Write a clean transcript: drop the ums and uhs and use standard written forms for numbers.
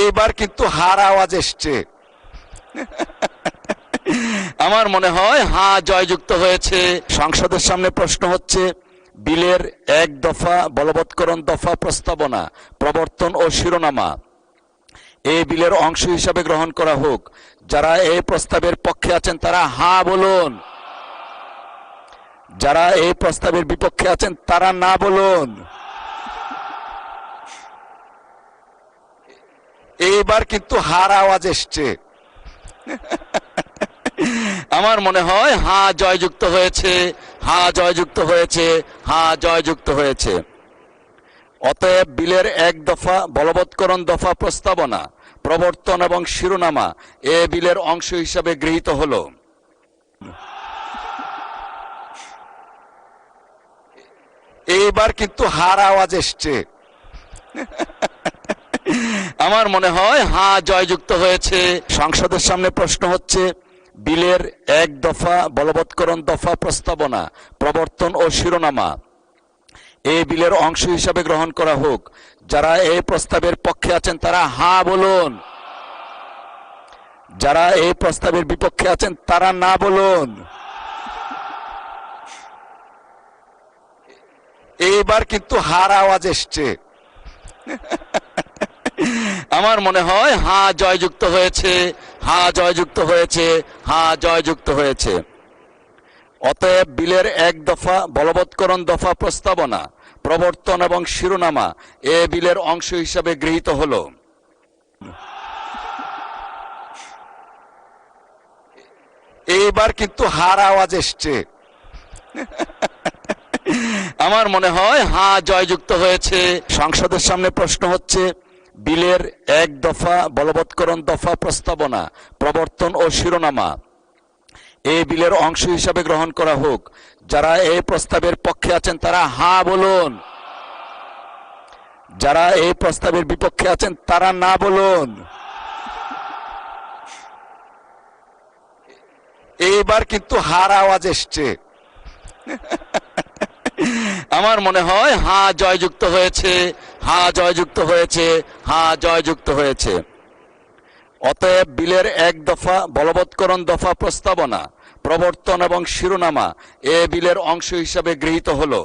এইবার কিন্তু হার আওয়াজ এসছে। আমার মনে হয় হ্যাঁ জয়যুক্ত হয়েছে। সংসদের সামনে প্রশ্ন হচ্ছে, বিলের 1 দফা বলবৎকরণ দফা প্রস্তাবনা প্রবর্তন ও শিরোনামা এই বিলের অংশ হিসাবে গ্রহণ করা হোক। যারা এই প্রস্তাবের পক্ষে আছেন তারা হ্যাঁ বলুন, যারা এই প্রস্তাবের বিপক্ষে আছেন তারা না বলুন। এইবার কিন্তু হার আওয়াজ এসছে। আমার মনে হয় হ্যাঁ জয়যুক্ত হয়েছে, হ্যাঁ জয়যুক্ত হয়েছে, হ্যাঁ জয়যুক্ত হয়েছে। অতএব বিলের 1 দফা বলবৎকরণ দফা প্রস্তাবনা প্রবর্তন এবং শিরোনামা এ বিলের অংশ হিসাবে গৃহীত হলো। এইবার কিন্তু হার আওয়াজ এসছে। আমার মনে হয় হ্যাঁ জয়যুক্ত হয়েছে। সংসদের সামনে প্রশ্ন হচ্ছে, বিলের 1 দফা বলবৎকরণ দফা প্রস্তাবনা প্রবর্তন ও শিরোনামা এই বিলের অংশ হিসাবে গ্রহণ করা হোক। যারা এই প্রস্তাবের পক্ষে আছেন তারা হ্যাঁ বলুন, যারা এই প্রস্তাবের বিপক্ষে আছেন তারা না বলুন। এইবার কিন্তু হার আওয়াজ এসছে। আমার মনে হয় হ্যাঁ জয়যুক্ত হয়েছে, হ্যাঁ জয়যুক্ত হয়েছে, হ্যাঁ জয়যুক্ত হয়েছে। অতএব বিলের 1 দফা বলবৎকরণ দফা প্রস্তাবনা প্রবর্তন এবং শিরোনামা এ বিলের অংশ হিসাবে গৃহীত হলো। এইবার কিন্তু হার আওয়াজ এসছে। আমার মনে হয় হ্যাঁ জয়যুক্ত হয়েছে। সংসদের সামনে প্রশ্ন হচ্ছে, বিলের 1 দফা বলবৎকরণ দফা প্রস্তাবনা প্রবর্তন ও শিরোনামা এই বিলের অংশ হিসাবে গ্রহণ করা হোক। যারা এই প্রস্তাবের পক্ষে আছেন তারা হ্যাঁ বলুন, যারা এই প্রস্তাবের বিপক্ষে আছেন তারা না বলুন। এইবার কিন্তু হার আওয়াজ এসছে। আমার মনে হয় হ্যাঁ জয়যুক্ত হয়েছে, হ্যাঁ জয়যুক্ত হয়েছে, হ্যাঁ জয়যুক্ত হয়েছে। অতএব বিলের 1 দফা বলবৎকরণ দফা প্রস্তাবনা প্রবর্তন এবং শিরোনামা এ বিলের অংশ হিসাবে গৃহীত হলো।